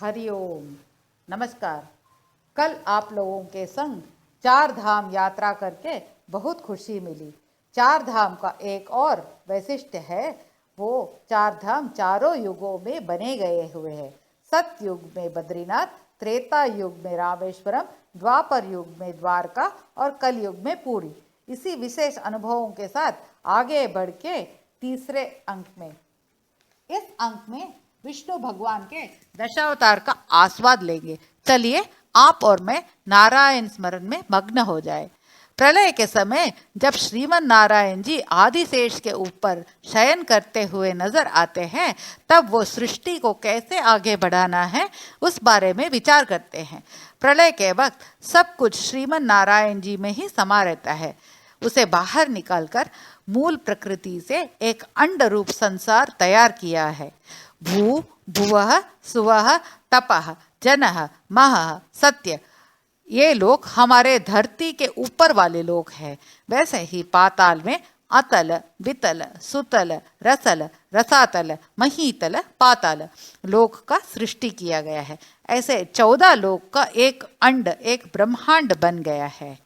हरिओम। नमस्कार। कल आप लोगों के संग चार धाम यात्रा करके बहुत खुशी मिली। चार धाम का एक और वैशिष्ट्य है, वो चार धाम चारों युगों में बने गए हुए हैं। सतयुग में बद्रीनाथ, त्रेता युग में रामेश्वरम, द्वापर युग में द्वारका और कलयुग में पुरी। इसी विशेष अनुभवों के साथ आगे बढ़ के तीसरे अंक में, इस अंक में विष्णु भगवान के दशावतार का आस्वाद लेंगे। चलिए आप और मैं नारायण स्मरण में मग्न हो जाए। प्रलय के समय जब श्रीमन नारायण जी आदिशेष के ऊपर शयन करते हुए नजर आते हैं, तब वो सृष्टि को कैसे आगे बढ़ाना है उस बारे में विचार करते हैं। प्रलय के वक्त सब कुछ श्रीमन नारायण जी में ही समा रहता है। उसे बाहर निकालकर मूल प्रकृति से एक अंड रूप संसार तैयार किया है। भू भुवः सुवः तपः जनः महः सत्य, ये लोग हमारे धरती के ऊपर वाले लोग हैं। वैसे ही पाताल में अतल, वितल, सुतल, रसल, रसातल, महीतल, पाताल लोक का सृष्टि किया गया है। ऐसे 14 लोक का एक अंड, एक ब्रह्मांड बन गया है।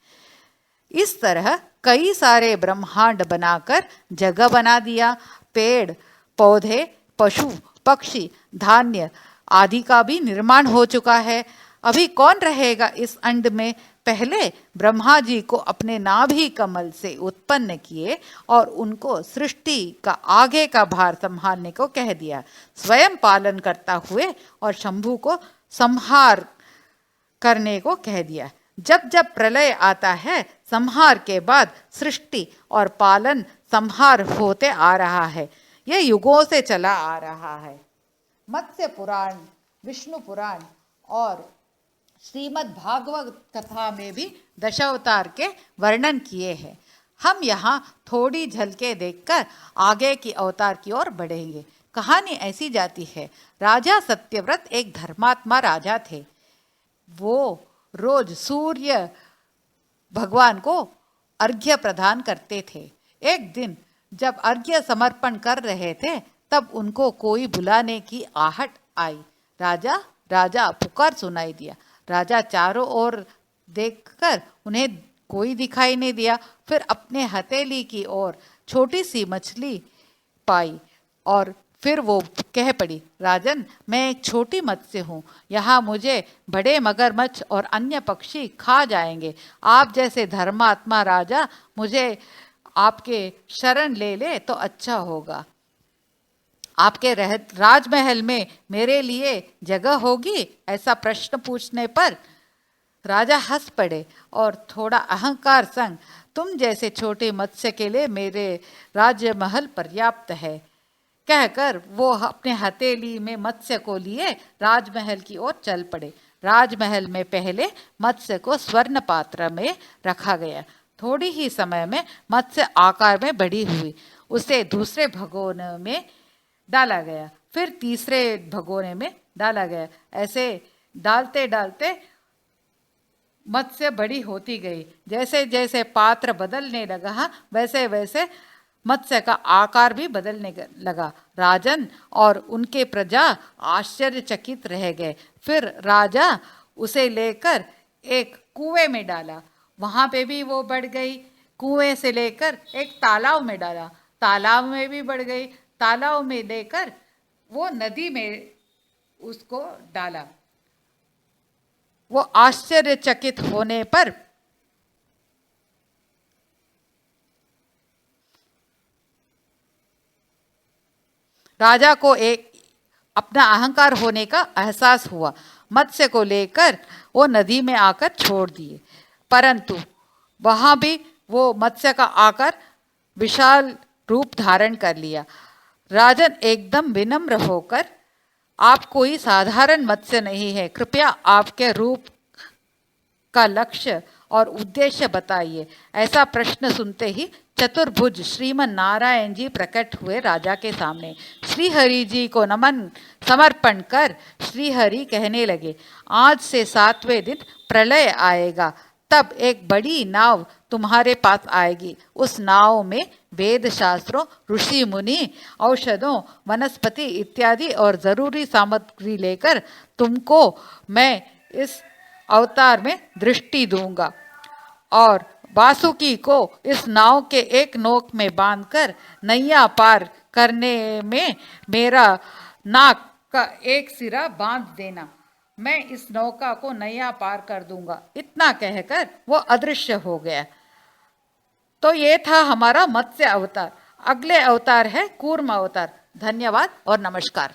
इस तरह कई सारे ब्रह्मांड बनाकर जगह बना दिया। पेड़ पौधे, पशु पक्षी, धान्य आदि का भी निर्माण हो चुका है। अभी कौन रहेगा इस अंड में? पहले ब्रह्मा जी को अपने नाभि कमल से उत्पन्न किए और उनको सृष्टि का आगे का भार संभालने को कह दिया। स्वयं पालन करता हुए और शंभु को संहार करने को कह दिया। जब जब प्रलय आता है, संहार के बाद सृष्टि और पालन संहार होते आ रहा है। यह युगों से चला आ रहा है। मत्स्य पुराण, विष्णु पुराण और श्रीमद् भागवत कथा में भी दशावतार के वर्णन किए हैं। हम यहाँ थोड़ी झलके देखकर आगे की अवतार की ओर बढ़ेंगे। कहानी ऐसी जाती है, राजा सत्यव्रत एक धर्मात्मा राजा थे। वो रोज सूर्य भगवान को अर्घ्य प्रदान करते थे। एक दिन जब अर्घ्य समर्पण कर रहे थे, तब उनको कोई बुलाने की आहट आई। राजा राजा पुकार सुनाई दिया। राजा चारों ओर देखकर उन्हें कोई दिखाई नहीं दिया। फिर अपने हथेली की ओर छोटी सी मछली पाई और फिर वो कह पड़ी, राजन, मैं एक छोटी मत्स्य हूँ। यहाँ मुझे बड़े मगरमच्छ और अन्य पक्षी खा जाएंगे। आप जैसे धर्मात्मा राजा मुझे आपके शरण ले ले तो अच्छा होगा। आपके राजमहल में मेरे लिए जगह होगी? ऐसा प्रश्न पूछने पर राजा हंस पड़े और थोड़ा अहंकार संग, तुम जैसे छोटे मत्स्य के लिए मेरे राजमहल पर्याप्त है, कहकर वो अपने हथेली में मत्स्य को लिए राजमहल की ओर चल पड़े। राजमहल में पहले मत्स्य को स्वर्ण पात्र में रखा गया। थोड़ी ही समय में मत्स्य आकार में बड़ी हुई। उसे दूसरे भगोने में डाला गया, फिर तीसरे भगोने में डाला गया। ऐसे डालते डालते मत्स्य बड़ी होती गई। जैसे जैसे पात्र बदलने लगा, वैसे वैसे मत्स्य का आकार भी बदलने लगा। राजन और उनके प्रजा आश्चर्यचकित रह गए। फिर राजा उसे लेकर एक कुएं में डाला, वहां पे भी वो बढ़ गई। कुएं से लेकर एक तालाब में डाला, तालाब में भी बढ़ गई। तालाब में लेकर वो नदी में उसको डाला। वो आश्चर्यचकित होने पर राजा को एक अपना अहंकार होने का एहसास हुआ। मत्स्य को लेकर वो नदी में आकर छोड़ दिए, परंतु वहां भी वो मत्स्य का आकार विशाल रूप धारण कर लिया। राजन एकदम विनम्र होकर, आप कोई साधारण मत्स्य नहीं है, कृपया आपके रूप का लक्ष्य और उद्देश्य बताइए। ऐसा प्रश्न सुनते ही चतुर्भुज श्रीमन नारायण जी प्रकट हुए राजा के सामने। श्री हरि जी को नमन समर्पण कर श्री हरि कहने लगे, आज से 7वें दिन प्रलय आएगा। तब एक बड़ी नाव तुम्हारे पास आएगी। उस नाव में वेद शास्त्रों, ऋषि मुनि, औषधों, वनस्पति इत्यादि और ज़रूरी सामग्री लेकर तुमको मैं इस अवतार में दृष्टि दूंगा और वासुकी को इस नाव के एक नोक में बांधकर नैया पार करने में मेरा नाक का एक सिरा बांध देना। मैं इस नौका को नैया पार कर दूंगा। इतना कहकर वो अदृश्य हो गया। तो ये था हमारा मत्स्य अवतार। अगले अवतार है कूर्म अवतार। धन्यवाद और नमस्कार।